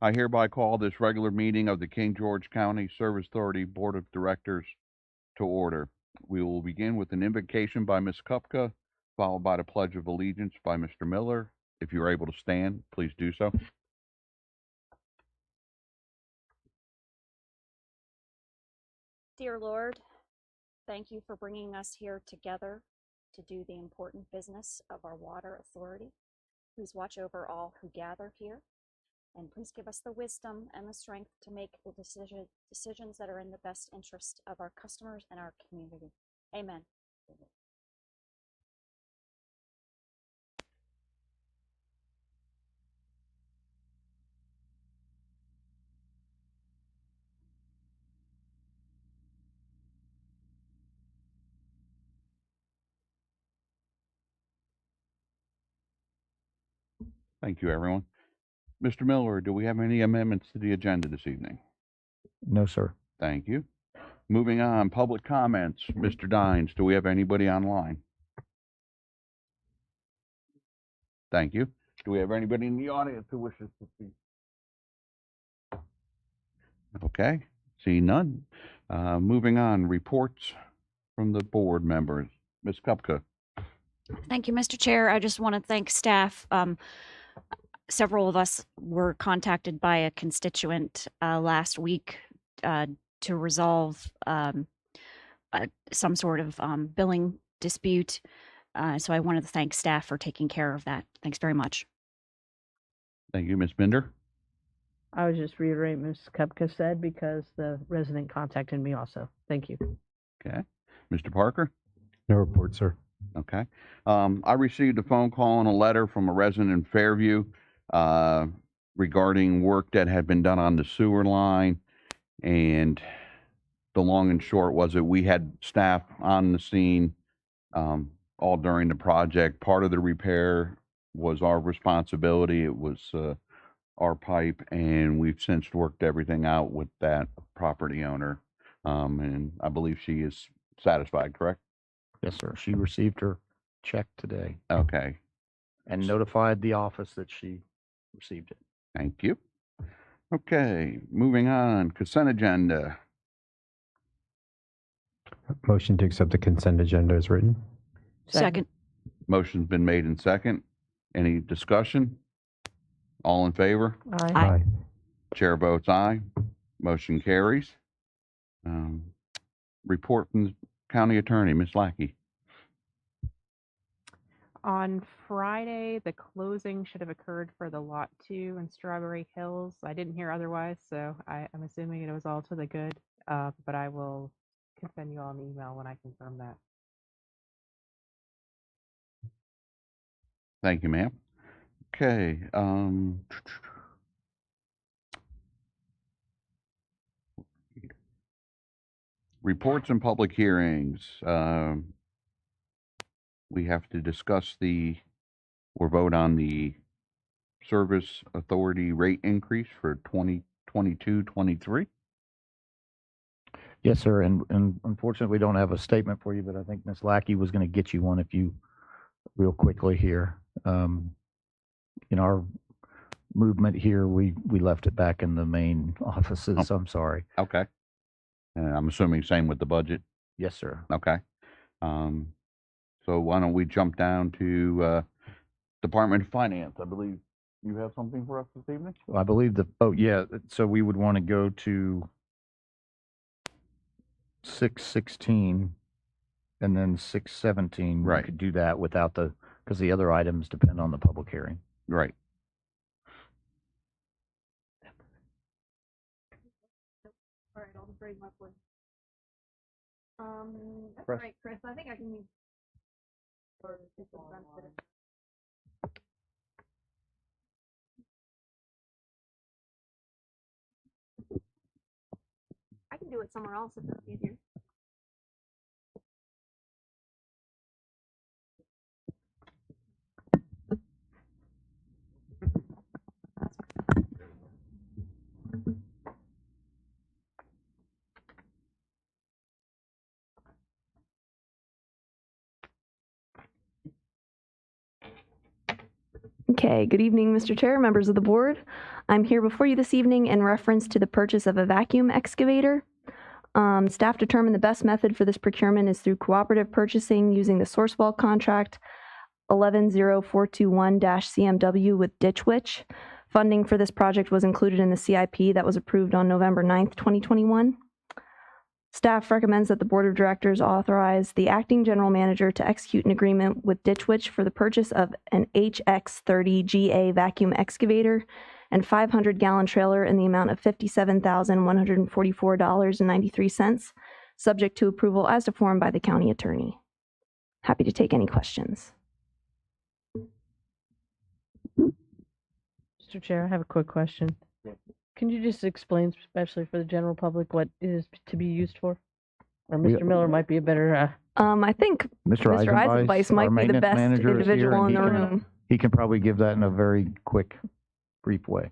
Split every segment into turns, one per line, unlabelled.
I hereby call this regular meeting of the King George County Service Authority Board of Directors to order. We will begin with an invocation by Ms. Kupka, followed by the Pledge of Allegiance by Mr. Miller. If you're able to stand, please do so.
Dear Lord, thank you for bringing us here together to do the important business of our water authority. Please watch over all who gather here, and please give us the wisdom and the strength to make the decisions that are in the best interest of our customers and our community. Amen.
Thank you, everyone. Mr. Miller, do we have any amendments to the agenda this evening?
No, sir.
Thank you. Moving on, public comments. Mr. Dines, do we have anybody online? Thank you. Do we have anybody in the audience who wishes to speak? Okay, see none. Moving on, reports from the board members. Ms. Kupka.
Thank you, Mr. Chair. I just want to thank staff. Several of us were contacted by a constituent last week to resolve some sort of billing dispute. So I wanted to thank staff for taking care of that. Thanks very much.
Thank you, Ms. Binder.
I would just reiterate Ms. Kupka said because the resident contacted me also. Thank you.
Okay. Mr. Parker.
No report, sir.
Okay. I received a phone call and a letter from a resident in Fairview regarding work that had been done on the sewer line. And the long and short was that we had staff on the scene all during the project. Part of the repair was our responsibility. It was our pipe, and we've since worked everything out with that property owner. And I believe she is satisfied, correct?
Yes, sir. She received her check today
Okay,
and notified the office that she received it.
thank you. Okay, moving on, consent agenda.
Motion to accept the consent agenda is written.
Second.
Motion's been made in second. Any discussion? All in favor?
Aye.
Chair votes aye. Motion carries. Report from the county attorney, Ms. Lackey.
On Friday, the closing should have occurred for the Lot 2 in Strawberry Hills. I didn't hear otherwise, so I'm assuming it was all to the good, but I will send you all an email when I confirm that.
Thank you, ma'am. Okay, reports and public hearings. We have to discuss or vote on the service authority rate increase for 2022-23.
Yes, sir. And unfortunately, we don't have a statement for you, but I think Ms. Lackey was going to get you one if you real quickly here. In our movement here, we left it back in the main offices. I'm sorry.
Okay. I'm assuming same with the budget.
Yes, sir.
Okay. So why don't we jump down to Department of Finance? I believe you have something for us this evening?
I believe so we would want to go to 616 and then 617.
Right.
We could do that without because the other items depend on the public hearing.
Right.
All right, I'll just raise my voice. That's
Press.
right, Chris. I think I can use. Or is it sensitive? I can do it somewhere else if it's easier.
Okay, good evening, Mr. Chair, members of the board. I'm here before you this evening in reference to the purchase of a vacuum excavator. Staff determined the best method for this procurement is through cooperative purchasing using the Sourcewell contract 110421-CMW with Ditch Witch. Funding for this project was included in the CIP that was approved on November 9th, 2021. Staff recommends that the Board of Directors authorize the acting general manager to execute an agreement with Ditch Witch for the purchase of an HX30GA vacuum excavator and 500-gallon trailer in the amount of $57,144.93, subject to approval as to form by the county attorney. Happy to take any questions.
Mr. Chair, I have a quick question. Can you just explain, especially for the general public, what it is to be used for? Or Mr. Miller might be a better,
I think
Mr.
Eisenbeis
our
might be the
maintenance
best
manager is here,
individual
and
in the
he can-
room.
He can probably give that in a very quick, brief way.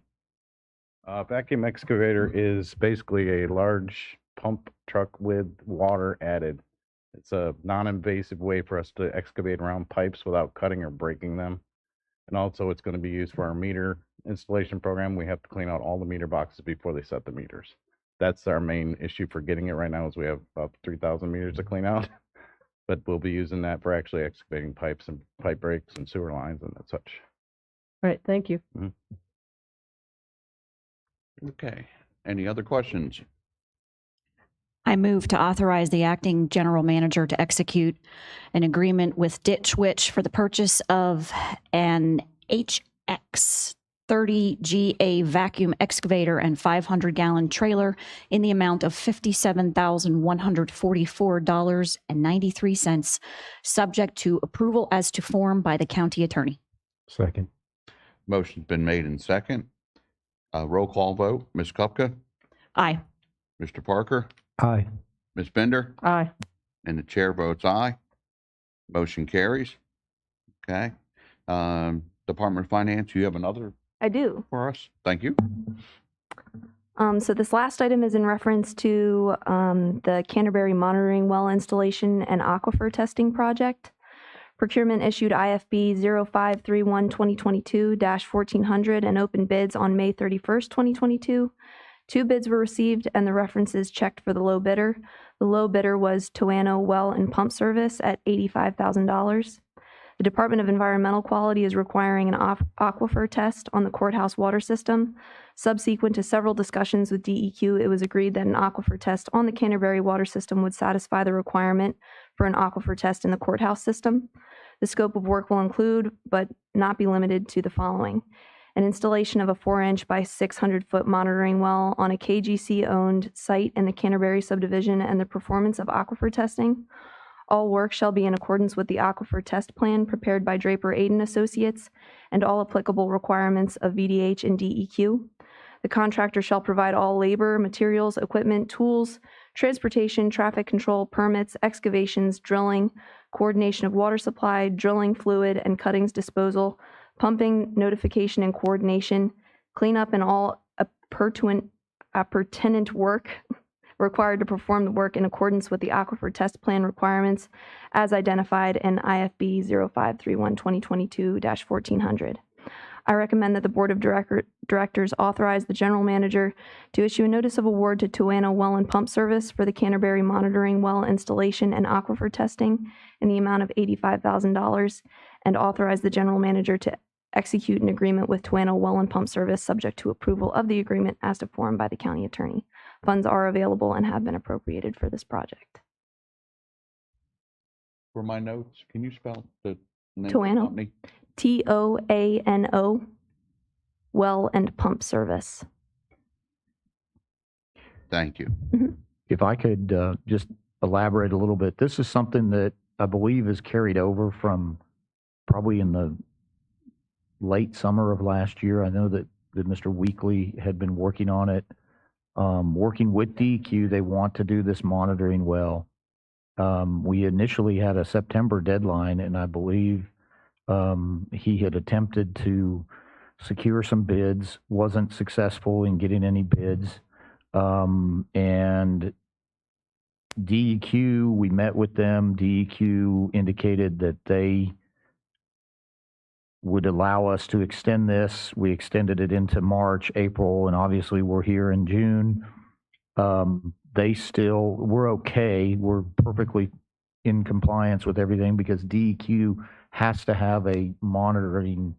Vacuum excavator is basically a large pump truck with water added. It's a non-invasive way for us to excavate around pipes without cutting or breaking them. And also it's going to be used for our meter installation program. We have to clean out all the meter boxes before they set the meters. That's our main issue for getting it right now is we have about 3,000 meters to clean out. But we'll be using that for actually excavating pipes and pipe breaks and sewer lines and such.
all right, thank you.
Okay. Any other questions?
I move to authorize the acting general manager to execute an agreement with Ditch Witch for the purchase of an HX30GA vacuum excavator and 500-gallon trailer in the amount of $57,144.93, subject to approval as to form by the county attorney.
Second.
Motion's been made in second. Roll call vote. Ms. Kupka,
Aye.
Mr. Parker,
Aye.
Ms. Bender,
Aye.
and the chair votes aye. Motion carries. Okay. Department of Finance, you have another
I do.
for us? Thank you.
So this last item is in reference to the Canterbury monitoring well installation and aquifer testing project. Procurement issued IFB 0531-2022-1400 and opened bids on May 31st, 2022. 2 bids were received and the references checked for the low bidder. The low bidder was Toano Well and Pump Service at $85,000. The Department of Environmental Quality is requiring an aquifer test on the courthouse water system. Subsequent to several discussions with DEQ, it was agreed that an aquifer test on the Canterbury water system would satisfy the requirement for an aquifer test in the courthouse system. The scope of work will include, but not be limited to, the following: an installation of a 4-inch by 600-foot monitoring well on a KGC-owned site in the Canterbury subdivision and the performance of aquifer testing. All work shall be in accordance with the aquifer test plan prepared by Draper Aden Associates and all applicable requirements of VDH and DEQ. The contractor shall provide all labor, materials, equipment, tools, transportation, traffic control, permits, excavations, drilling, coordination of water supply, drilling fluid and cuttings disposal, pumping, notification and coordination, cleanup and all pertinent work required to perform the work in accordance with the aquifer test plan requirements as identified in IFB 0531-2022-1400. I recommend that the Board of Directors authorize the General Manager to issue a notice of award to Toano Well and Pump Service for the Canterbury monitoring well installation and aquifer testing in the amount of $85,000 and authorize the General Manager to execute an agreement with Toano Well and Pump Service subject to approval of the agreement as to form by the county attorney. Funds are available and have been appropriated for this project.
For my notes, can you spell the name of the
Toano.
company?
TOANO Well and Pump Service.
Thank you.
If I could just elaborate a little bit, this is something that I believe is carried over from probably in the late summer of last year. I know that Mr. Weekly had been working on it. Working with DEQ, they want to do this monitoring well. We initially had a September deadline, and I believe he had attempted to secure some bids, wasn't successful in getting any bids. And DEQ, we met with them. DEQ indicated that they would allow us to extend this. We extended it into March, April, and obviously we're here in June. We're okay. We're perfectly in compliance with everything because DEQ has to have a monitoring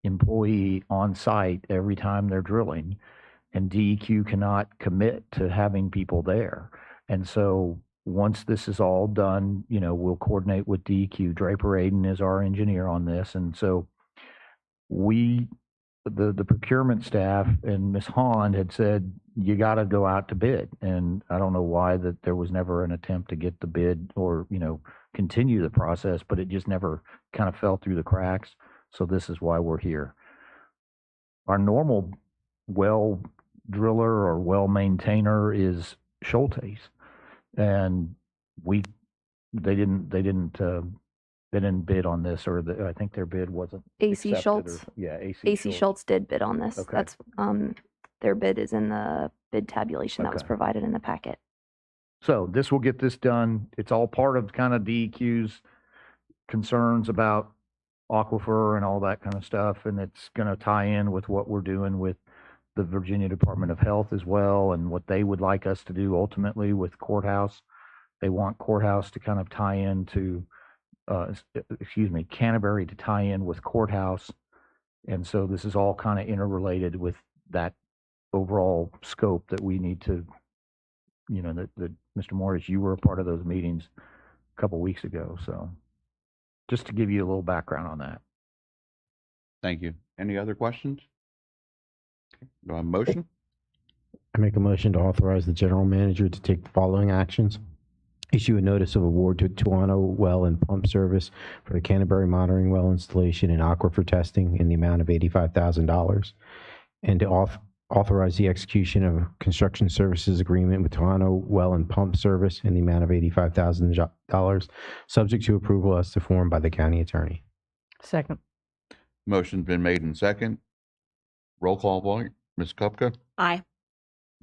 employee on site every time they're drilling, and DEQ cannot commit to having people there. And so once this is all done, we'll coordinate with DEQ. Draper Aiden is our engineer on this. And so the procurement staff and Ms. Hahn had said, you got to go out to bid. And I don't know why that there was never an attempt to get the bid or, continue the process, but it just never kind of fell through the cracks. So this is why we're here. Our normal well driller or well maintainer is Schultes. And they didn't bid on this, or I think their bid wasn't
AC
accepted,
Schultz.
yeah,
AC Schultz did bid on this.
Okay.
That's their bid is in the bid tabulation that was
Okay.
provided in the packet.
So this will get this done. It's all part of kind of DEQ's concerns about aquifer and all that kind of stuff, and it's going to tie in with what we're doing with the Virginia Department of Health as well, and what they would like us to do ultimately with courthouse. They want courthouse to kind of tie into, Canterbury to tie in with courthouse. And so this is all kind of interrelated with that overall scope that we need to, that Mr. Morris, you were a part of those meetings a couple weeks ago. So just to give you a little background on that.
Thank you. Any other questions? Okay. Do I have a motion?
I make a motion to authorize the general manager to take the following actions. Issue a notice of award to Tuano Well and Pump Service for the Canterbury monitoring well installation and aquifer testing in the amount of $85,000, and to authorize the execution of a construction services agreement with Tuano Well and Pump Service in the amount of $85,000, subject to approval as to form by the county attorney.
Second.
Motion's been made in second. Roll call vote. Ms. Kupka?
Aye.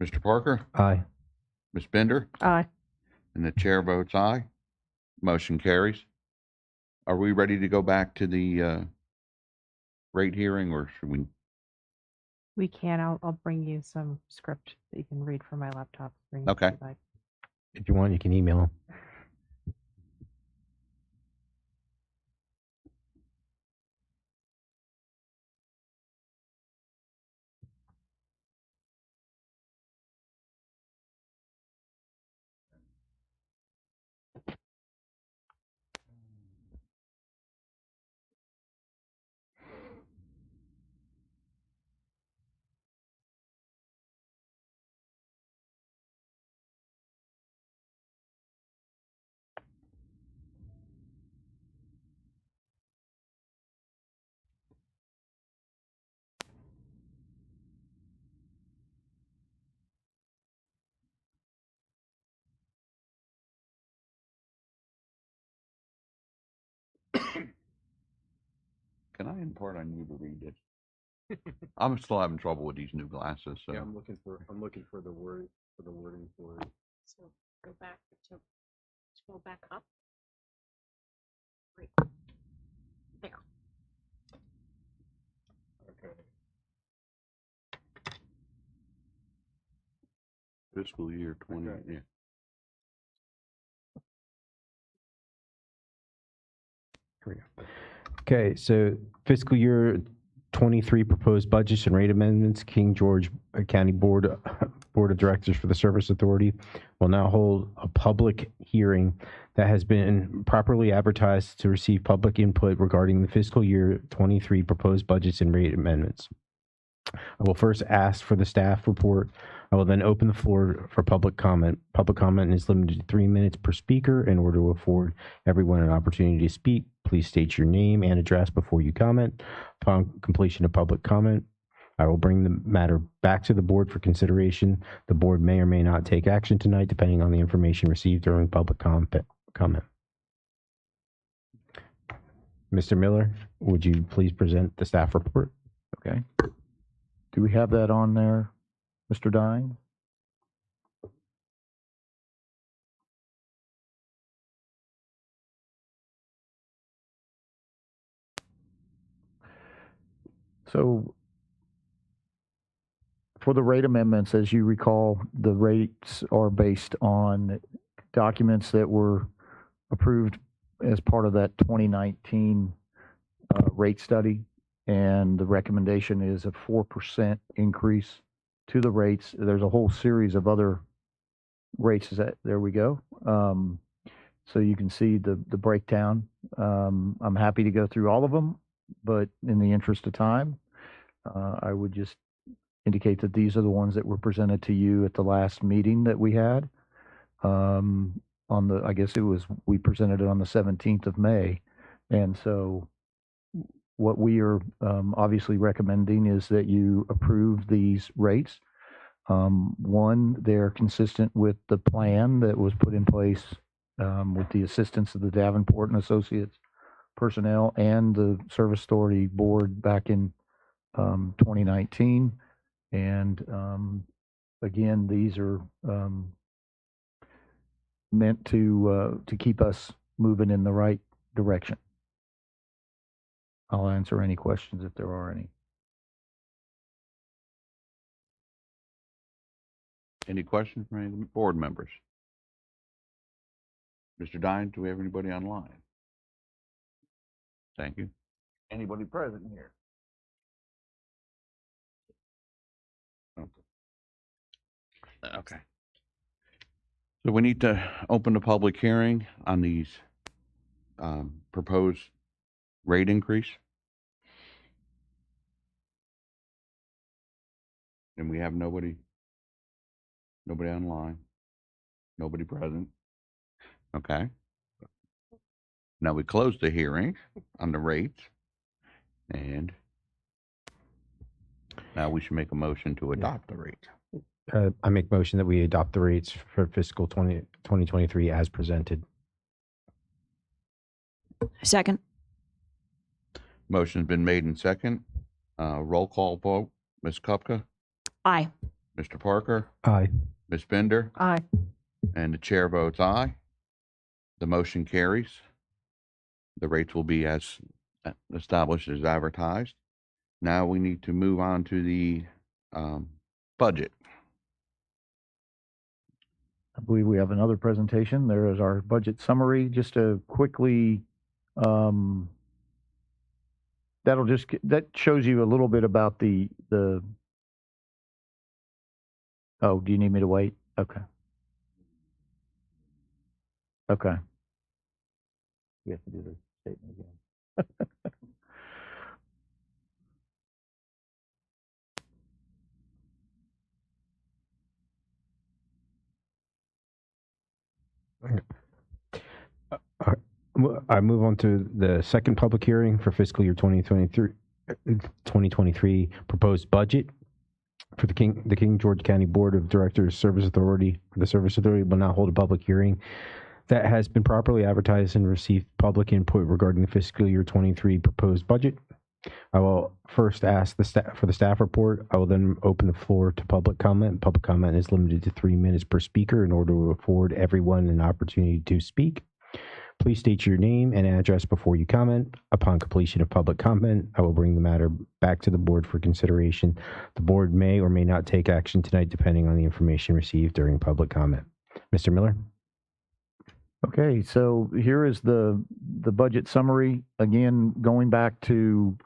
Mr. Parker?
Aye.
Ms. Bender?
Aye.
And the chair votes aye. Motion carries. Are we ready to go back to the rate hearing, or should we?
We can. I'll bring you some script that you can read from my laptop.
Okay.
If you'd like.
If you want, you can email him.
Can I impart on you to read this? I'm still having trouble with these new glasses, so.
Yeah, I'm looking for the wording for it.
So go back to scroll back up. Right there.
Okay.
Fiscal year 20,
Okay.
yeah.
Here we go. Okay, so fiscal year 23 proposed budgets and rate amendments, King George County Board of Directors for the Service Authority will now hold a public hearing that has been properly advertised to receive public input regarding the fiscal year 23 proposed budgets and rate amendments. I will first ask for the staff report. I will then open the floor for public comment. Public comment is limited to 3 minutes per speaker. In order to afford everyone an opportunity to speak, please state your name and address before you comment. Upon completion of public comment, I will bring the matter back to the board for consideration. The board may or may not take action tonight, depending on the information received during public comment. Mr. Miller, would you please present the staff report?
Okay. Do we have that on there, Mr. Dine? So for the rate amendments, as you recall, the rates are based on documents that were approved as part of that 2019 rate study. And the recommendation is a 4% increase to the rates. There's a whole series of other rates. There we go. So you can see the breakdown. I'm happy to go through all of them, but in the interest of time, I would just indicate that these are the ones that were presented to you at the last meeting that we had. I guess we presented it on the 17th of May. And so what we are obviously recommending is that you approve these rates. One, they're consistent with the plan that was put in place with the assistance of the Davenport and Associates personnel and the Service Authority Board back in 2019. And again, these are meant to keep us moving in the right direction. I'll answer any questions if there are any.
Any questions from any of the board members? Mr. Dine, do we have anybody online? Thank you. Anybody present here? Okay. So we need to open the public hearing on these proposed rate increase. And we have nobody online, nobody present. Okay. Now we close the hearing on the rates, and now we should make a motion to adopt the rate.
I make motion that we adopt the rates for fiscal 2023 as presented.
Second.
Motion's been made and second. Roll call vote. Ms. Kupka,
Aye.
Mr. Parker,
Aye.
Ms. Bender,
Aye.
and the chair votes aye. The motion carries. The rates will be as established as advertised. Now we need to move on to the budget.
I believe we have another presentation. There is our budget summary. Just to quickly, that shows you a little bit about the. Oh, do you need me to wait? Okay. Okay. We have to do the statement again.
I move on to the second public hearing for fiscal year 2023 proposed budget for the King George County Board of Directors Service Authority. The Service Authority will now hold a public hearing that has been properly advertised and received public input regarding the fiscal year 23 proposed budget. I will first ask the staff for the staff report. I will then open the floor to public comment. Public comment is limited to 3 minutes per speaker in order to afford everyone an opportunity to speak. Please state your name and address before you comment. Upon completion of public comment, I will bring the matter back to the board for consideration. The board may or may not take action tonight depending on the information received during public comment. Mr. Miller?
Okay, so here is the budget summary. Again, going back to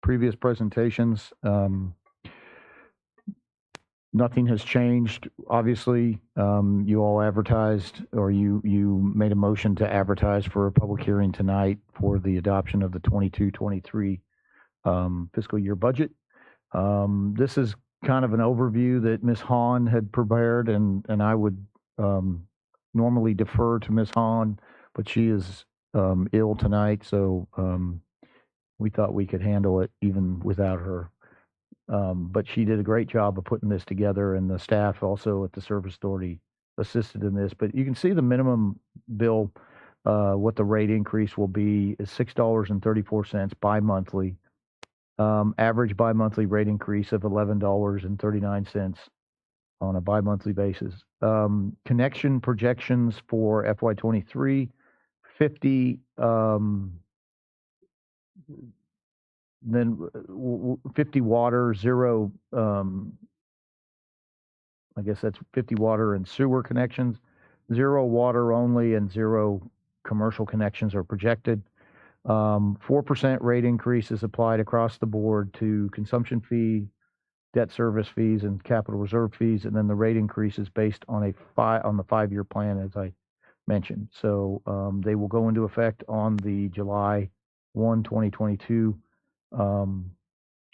previous presentations, nothing has changed. Obviously, you all advertised, or you made a motion to advertise for a public hearing tonight for the adoption of the 22-23 fiscal year budget. This is kind of an overview that Ms. Hahn had prepared, and I would normally defer to Ms. Hahn, but she is ill tonight, so we thought we could handle it even without her. But she did a great job of putting this together, and the staff also at the Service Authority assisted in this. But you can see the minimum bill, what the rate increase will be is $6.34 bi-monthly. Average bi-monthly rate increase of $11.39 on a bi-monthly basis. Connection projections for FY23, 50 then 50 water, 0, I guess that's 50 water and sewer connections, 0 water only, and 0 commercial connections are projected. 4% rate increase is applied across the board to consumption fee, debt service fees, and capital reserve fees, and then the rate increase is based on the 5-year plan, as I mentioned. So they will go into effect on the July 1, 2022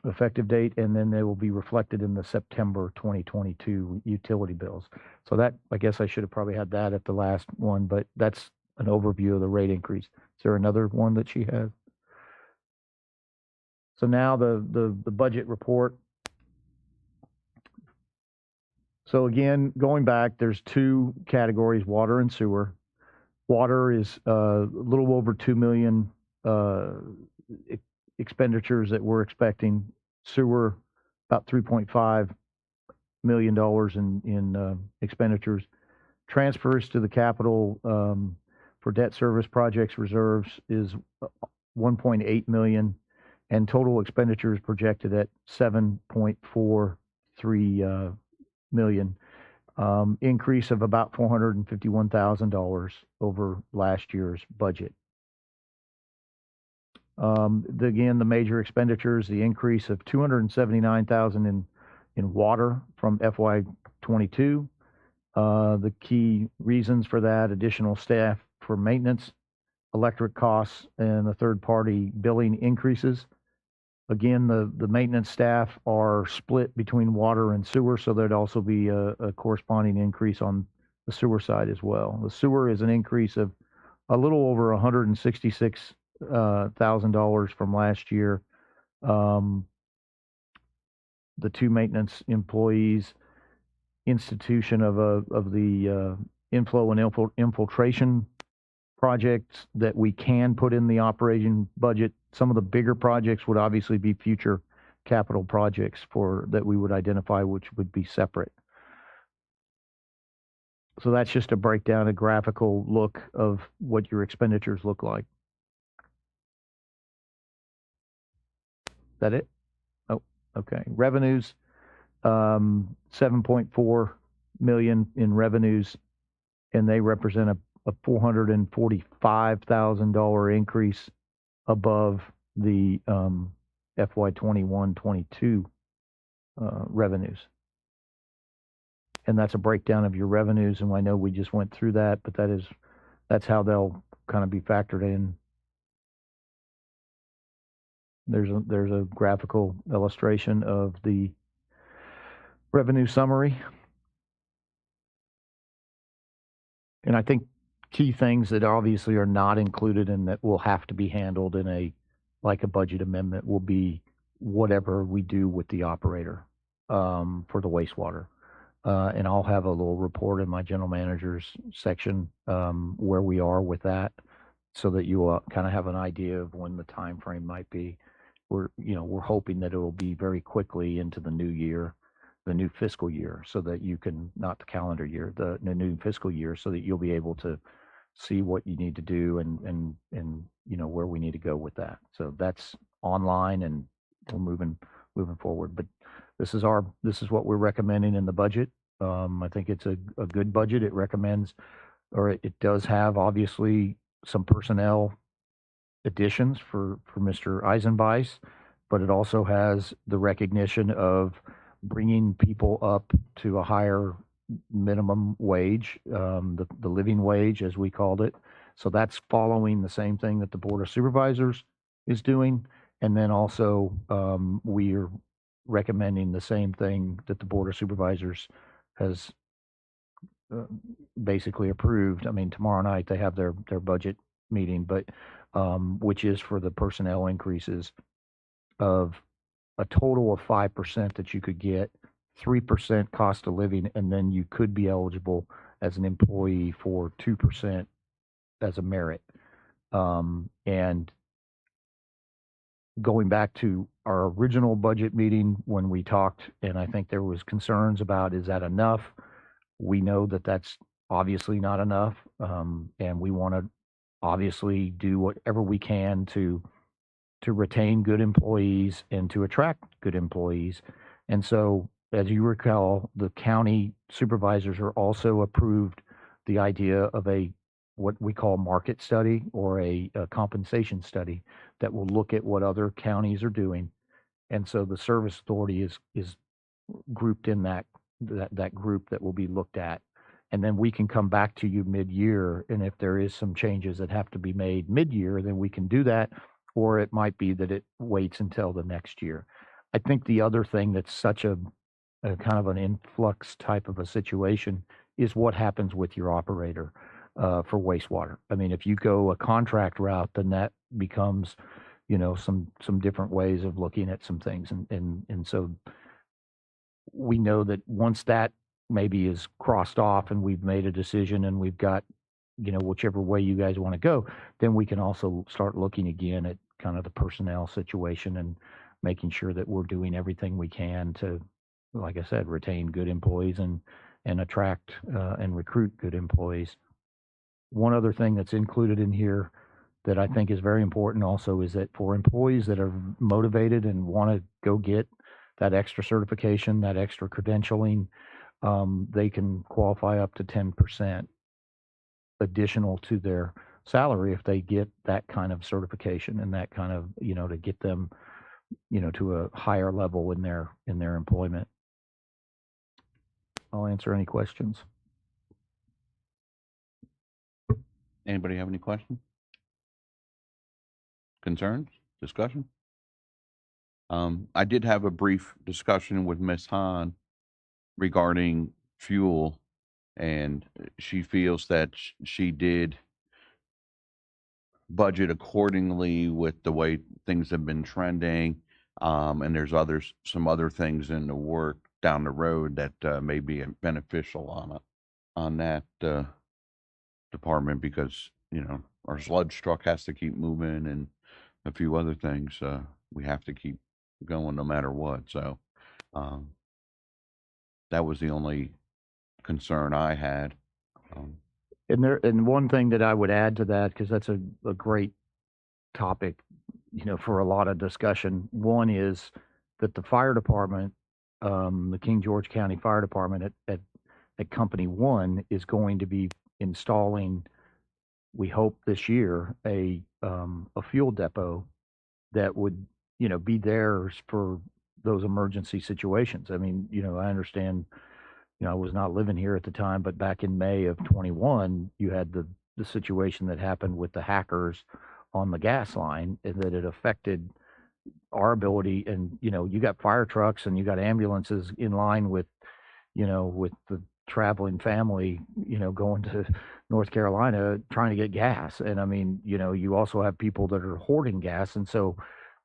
effective date, and then they will be reflected in the September 2022 utility bills. So that, I guess I should have probably had that at the last one, but that's an overview of the rate increase. Is there another one that she has? So now the budget report. So again, going back, there's 2 categories, water and sewer. Water is a little over 2 million expenditures that we're expecting. Sewer, about $3.5 million in expenditures. Transfers to the capital for debt service projects reserves is 1.8 million, and total expenditures projected at 7.43 million. Increase of about $451,000 over last year's budget. Again, the major expenditures, the increase of $279,000 in water from FY22. The key reasons for that: additional staff for maintenance, electric costs, and the third-party billing increases. Again, the maintenance staff are split between water and sewer, so there'd also be a corresponding increase on the sewer side as well. The sewer is an increase of a little over $166,000 from last year. The 2 maintenance employees, institution of the inflow and infiltration projects that we can put in the operating budget. Some of the bigger projects would obviously be future capital projects that we would identify, which would be separate. So that's just a breakdown, a graphical look of what your expenditures look like. Is that it? Oh, okay. Revenues, 7.4 million in revenues, and they represent a $445,000 increase above the FY21-22 revenues. And that's a breakdown of your revenues, and I know we just went through that, but that's how they'll kind of be factored in. There's a graphical illustration of the revenue summary. And I think key things that obviously are not included and that will have to be handled in a budget amendment will be whatever we do with the operator for the wastewater. And I'll have a little report in my general manager's section where we are with that, so that you will kind of have an idea of when the time frame might be. We're hoping that it will be very quickly into the new year, the new fiscal year, so that you can, not the calendar year, the new fiscal year, so that you'll be able to see what you need to do and where we need to go with that. So that's online, and we're moving forward. But this is what we're recommending in the budget. I think it's a good budget. It recommends, or it does have obviously some personnel additions for Mr. Eisenbeis, but it also has the recognition of bringing people up to a higher minimum wage, the living wage, as we called it. So that's following the same thing that the Board of Supervisors is doing. And then also we are recommending the same thing that the Board of Supervisors has basically approved. I mean, tomorrow night they have their budget meeting, but which is for the personnel increases of a total of 5% that you could get, 3% cost of living, and then you could be eligible as an employee for 2% as a merit. And going back to our original budget meeting when we talked, and I think there was concerns about, is that enough? We know that that's obviously not enough, and we want to obviously do whatever we can to to retain good employees and to attract good employees. And so, as you recall, the county supervisors are also approved the idea of what we call market study or a compensation study that will look at what other counties are doing. And so the service authority is grouped in that group that will be looked at. And then we can come back to you mid-year, and if there is some changes that have to be made mid-year, then we can do that, or it might be that it waits until the next year. I think the other thing that's such a kind of an influx type of a situation is what happens with your operator for wastewater. I mean, if you go a contract route, then that becomes, some different ways of looking at some things. And so we know that once that maybe is crossed off and we've made a decision and we've got, whichever way you guys want to go, then we can also start looking again at kind of the personnel situation and making sure that we're doing everything we can to, like I said, retain good employees and attract and recruit good employees. One other thing that's included in here that I think is very important also is that for employees that are motivated and want to go get that extra certification, that extra credentialing, they can qualify up to 10% additional to their salary if they get that kind of certification and that kind of, to get them, to a higher level in their employment. I'll answer any questions.
Anybody have any questions? Concerns? Discussion? I did have a brief discussion with Ms. Hahn regarding fuel, and she feels that she did budget accordingly with the way things have been trending. And there's some other things in the work down the road that may be beneficial on that department because, our sludge truck has to keep moving and a few other things we have to keep going no matter what. So that was the only concern I had.
And one thing that I would add to that, because that's a great topic, for a lot of discussion. One is that the fire department, the King George County Fire Department at Company 1 is going to be installing, we hope this year, a fuel depot that would, be theirs for those emergency situations. I mean, I understand, I was not living here at the time, but back in May of 21, you had the situation that happened with the hackers on the gas line, and that it affected our ability. And, you got fire trucks and you got ambulances in line with, with the traveling family, going to North Carolina trying to get gas. And I mean, you also have people that are hoarding gas. And so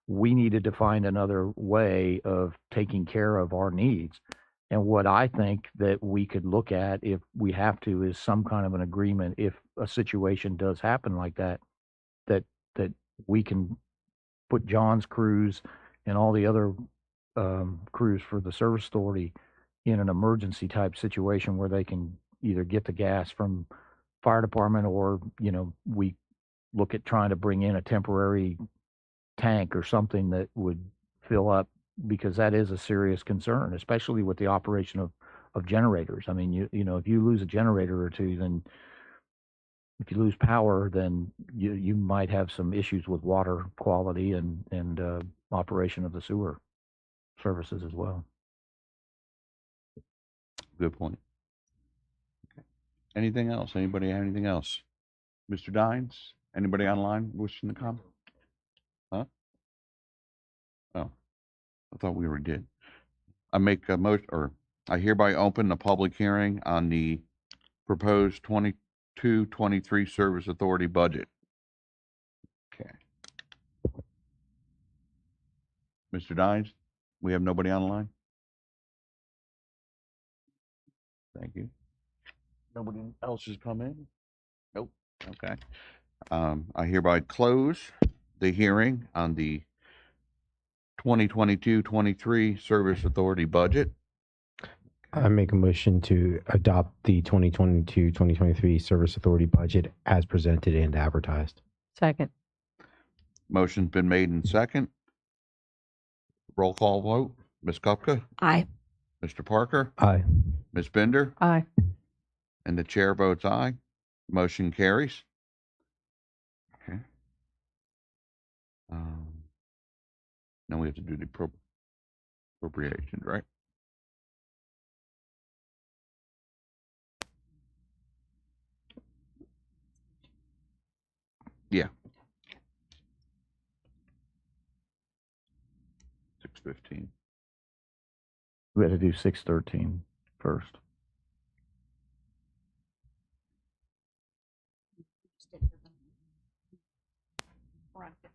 we needed to find another way of taking care of our needs. And what I think that we could look at, if we have to, is some kind of an agreement if a situation does happen like that, that we can put John's crews and all the other crews for the service authority in an emergency type situation where they can either get the gas from fire department or, we look at trying to bring in a temporary tank or something that would fill up, because that is a serious concern, especially with the operation of generators. I mean, if you lose a generator or two, then if you lose power, then you might have some issues with water quality and operation of the sewer services as well.
Good point. Okay. Anything else? Anybody have anything else? Mr. Dines? Anybody online wishing to comment? Huh? Oh, I thought we already did. I make a motion, or I hereby open the public hearing on the proposed 22-23 Service Authority budget. Okay. Mr. Dines, we have nobody online? Thank you. Nobody else has come in? Nope. Okay. I hereby close the hearing on the 2022-23 Service Authority budget.
I make a motion to adopt the 2022-2023 Service Authority budget as presented and advertised.
Second.
Motion's been made in second. Roll call vote. Ms. Kupka,
Aye.
Mr. Parker,
Aye.
Ms. Bender,
Aye.
and the chair votes aye. Motion carries. Okay. Now we have to do the appropriations, right? Yeah. 6:15.
We had to do 613 first.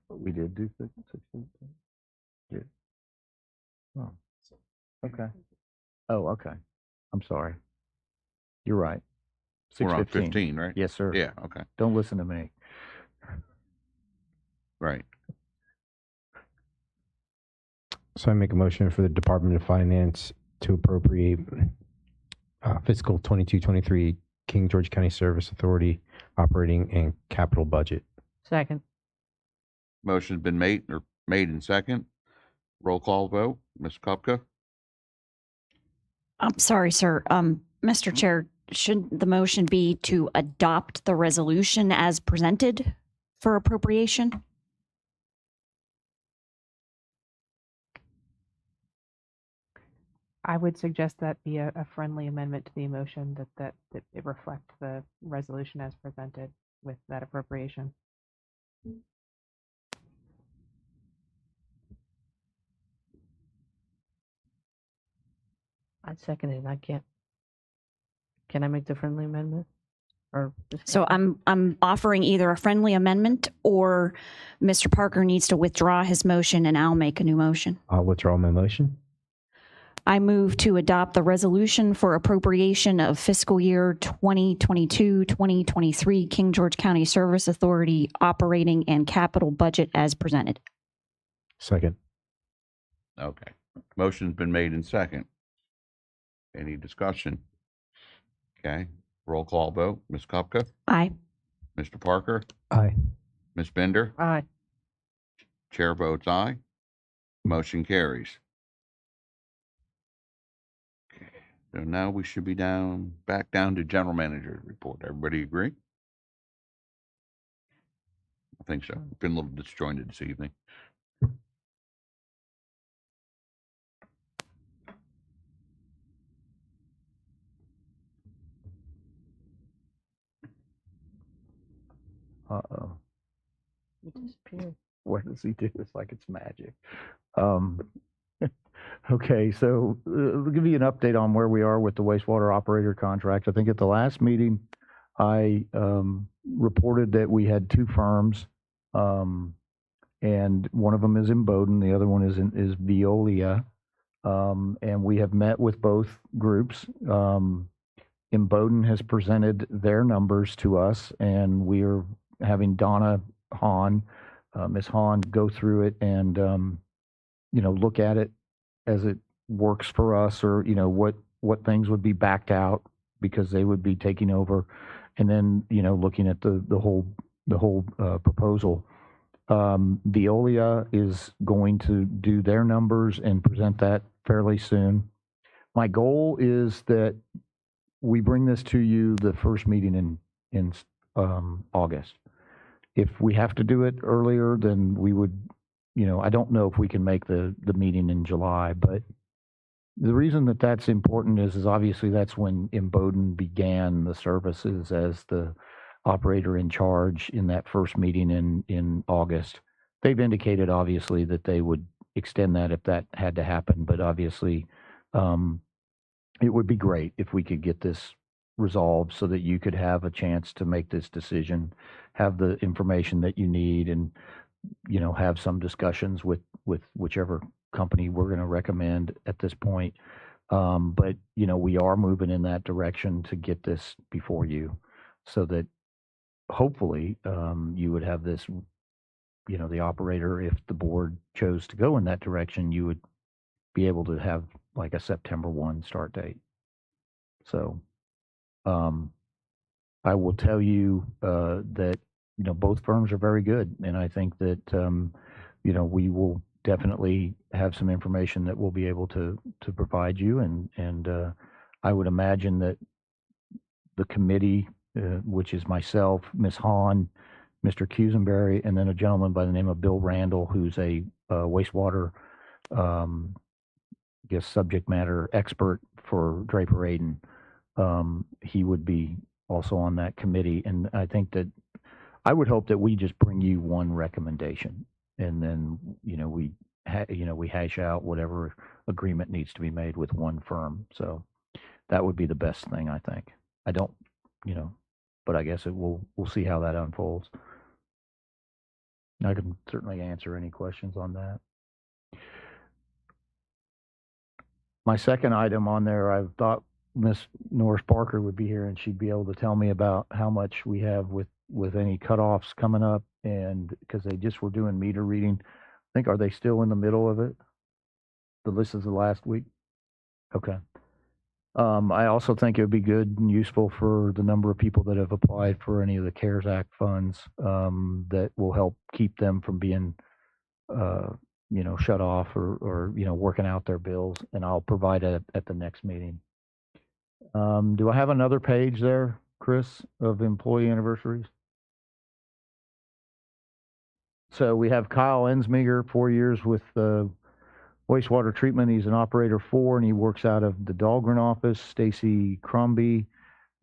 We did do 613? Yeah. Oh, okay. Oh, okay. I'm sorry. You're right.
We're on
6:15.
15, right?
Yes, sir.
Yeah, okay,
Don't listen to me.
right.
So I make a motion for the Department of Finance to appropriate fiscal 22-23 King George County Service Authority operating and capital budget.
Second.
Motion's been made in second. Roll call vote. Ms. Kupka,
I'm sorry, sir. Mr. Chair, should the motion be to adopt the resolution as presented for appropriation?
I would suggest that be a friendly amendment to the motion that it reflect the resolution as presented with that appropriation.
I second it. I can't. Can I make the friendly amendment? Or
So I'm offering either a friendly amendment or Mr. Parker needs to withdraw his motion and I'll make a new motion.
I'll withdraw my motion.
I move to adopt the resolution for appropriation of fiscal year 2022-2023 King George County Service Authority operating and capital budget as presented.
Second.
okay. Motion's been made in second. Any discussion? Okay, roll call vote. Ms. Kupka,
Aye.
Mr. Parker,
Aye.
Ms. Bender,
aye.
chair votes aye. Motion carries. So now we should be back down to general manager's report. Everybody agree? I think so. Been a little disjointed this evening.
Uh-oh.
He disappeared.
What does he do? It's like it's magic. Okay, so I'll give you an update on where we are with the wastewater operator contract. I think at the last meeting, I reported that we had two firms, and one of them is in Bowdoin, the other one is Veolia, and we have met with both groups. In Bowdoin has presented their numbers to us, and we're having Donna Hahn, Ms. Hahn, go through it and look at it as it works for us, or what things would be backed out because they would be taking over, and then looking at the whole proposal. Veolia is going to do their numbers and present that fairly soon. My goal is that we bring this to you the first meeting in August. If we have to do it earlier, then we would. I don't know if we can make the meeting in July, but the reason that that's important is obviously that's when Bowdoin began the services as the operator in charge in that first meeting in August. They've indicated obviously that they would extend that if that had to happen, but obviously it would be great if we could get this resolved so that you could have a chance to make this decision, have the information that you need, and have some discussions with whichever company we're going to recommend at this point. But we are moving in that direction to get this before you, so that hopefully you would have this, the operator, if the board chose to go in that direction, you would be able to have like a September 1 start date. So I will tell you that both firms are very good. And I think that, we will definitely have some information that we'll be able to provide you. And I would imagine that the committee, which is myself, Ms. Hahn, Mr. Cusenberry, and then a gentleman by the name of Bill Randall, who's a wastewater, subject matter expert for Draper Aiden. He would be also on that committee. And I think that I would hope that we just bring you one recommendation, and then, we hash out whatever agreement needs to be made with one firm. So that would be the best thing, I think. I don't, but I guess we'll see how that unfolds. I can certainly answer any questions on that. My second item on there, I thought Miss Norris Parker would be here and she'd be able to tell me about how much we have with any cutoffs coming up, and because they just were doing meter reading. I think, are they still in the middle of it? The list is the last week? Okay. I also think it would be good and useful for the number of people that have applied for any of the CARES Act funds, that will help keep them from being, shut off or working out their bills. And I'll provide it at the next meeting. Do I have another page there, Chris, of employee anniversaries? So we have Kyle Ensminger, 4 years with wastewater treatment. He's an operator 4, and he works out of the Dahlgren office. Stacy Crombie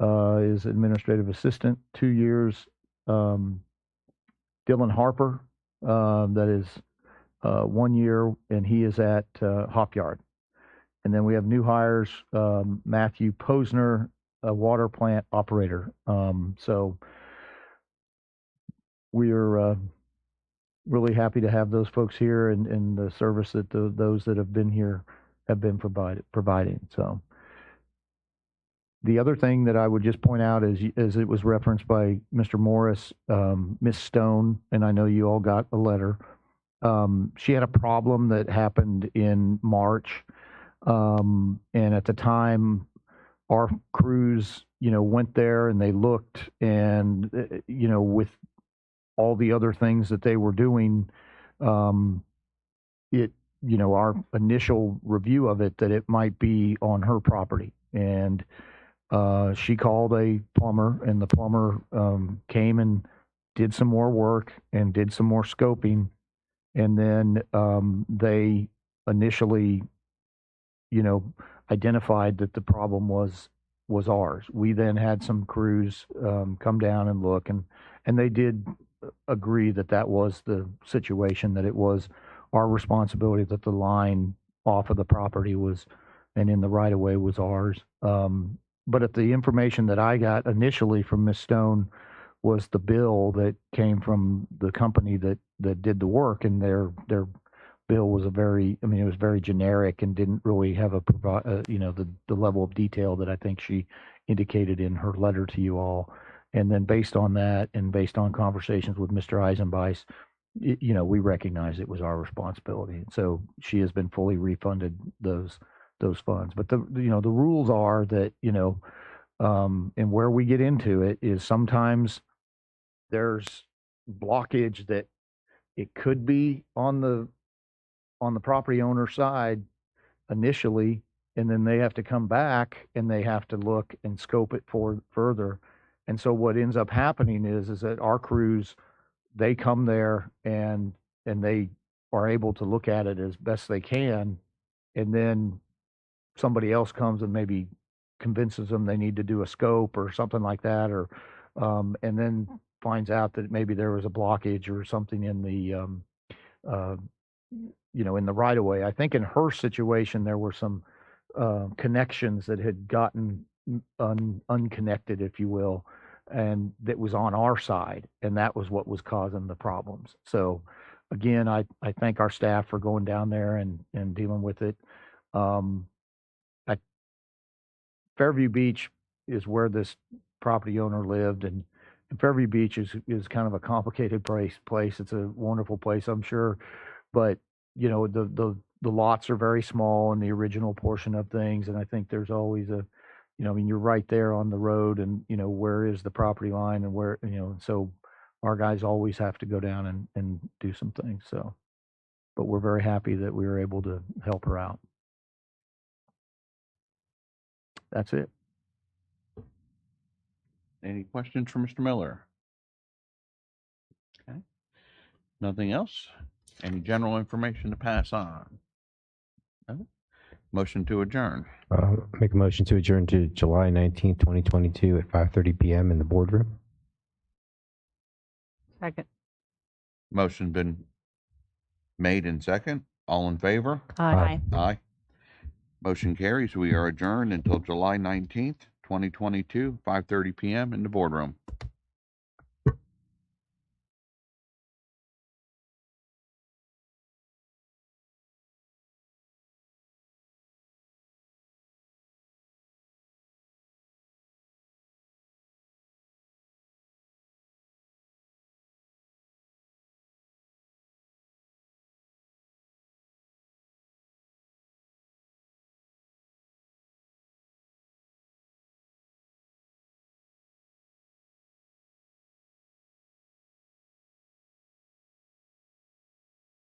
is administrative assistant, 2 years. Dylan Harper, that is 1 year, and he is at Hop Yard. And then we have new hires, Matthew Posner, a water plant operator. So we're really happy to have those folks here, and the service that those that have been here have been providing. So the other thing that I would just point out is, as it was referenced by Mr. Morris, Miss Stone, and I know you all got a letter. She had a problem that happened in March. And at the time, our crews, went there and they looked, and, with all the other things that they were doing, our initial review of it, that it might be on her property. And she called a plumber, and the plumber came and did some more work and did some more scoping. And then they initially, identified that the problem was ours. We then had some crews come down and look, and they did agree that that was the situation, that it was our responsibility, that the line off of the property was, and in the right of way, was ours. But at the information that I got initially from Ms. Stone was the bill that came from the company that did the work, and their bill was it was very generic and didn't really have the level of detail that I think she indicated in her letter to you all. And then based on that, and based on conversations with Mr. Eisenbeis, we recognize it was our responsibility. So she has been fully refunded those funds. But the rules are that, and where we get into it is sometimes there's blockage that it could be on the property owner side initially, and then they have to come back and they have to look and scope it further. And so what ends up happening is that our crews, they come there and they are able to look at it as best they can, and then somebody else comes and maybe convinces them they need to do a scope or something like that, or and then finds out that maybe there was a blockage or something in the in the right of way. I think in her situation there were some connections that had gotten unconnected, if you will, and that was on our side, and that was what was causing the problems. So again, I thank our staff for going down there and dealing with it. Fairview Beach is where this property owner lived, and Fairview Beach is kind of a complicated place. It's a wonderful place, I'm sure, but the lots are very small in the original portion of things, and I think there's always you're right there on the road, and where is the property line, and where, so our guys always have to go down and do some things. So, but we're very happy that we were able to help her out. That's it.
Any questions for Mr. Miller? Okay. Nothing else? Any general information to pass on? No? Motion to adjourn.
Make a motion to adjourn to July 19th, 2022 at 5:30 PM in the boardroom.
Second.
Motion been made in second. All in favor?
Aye.
Aye. Motion carries. We are adjourned until July 19th, 2022, 5:30 PM in the boardroom.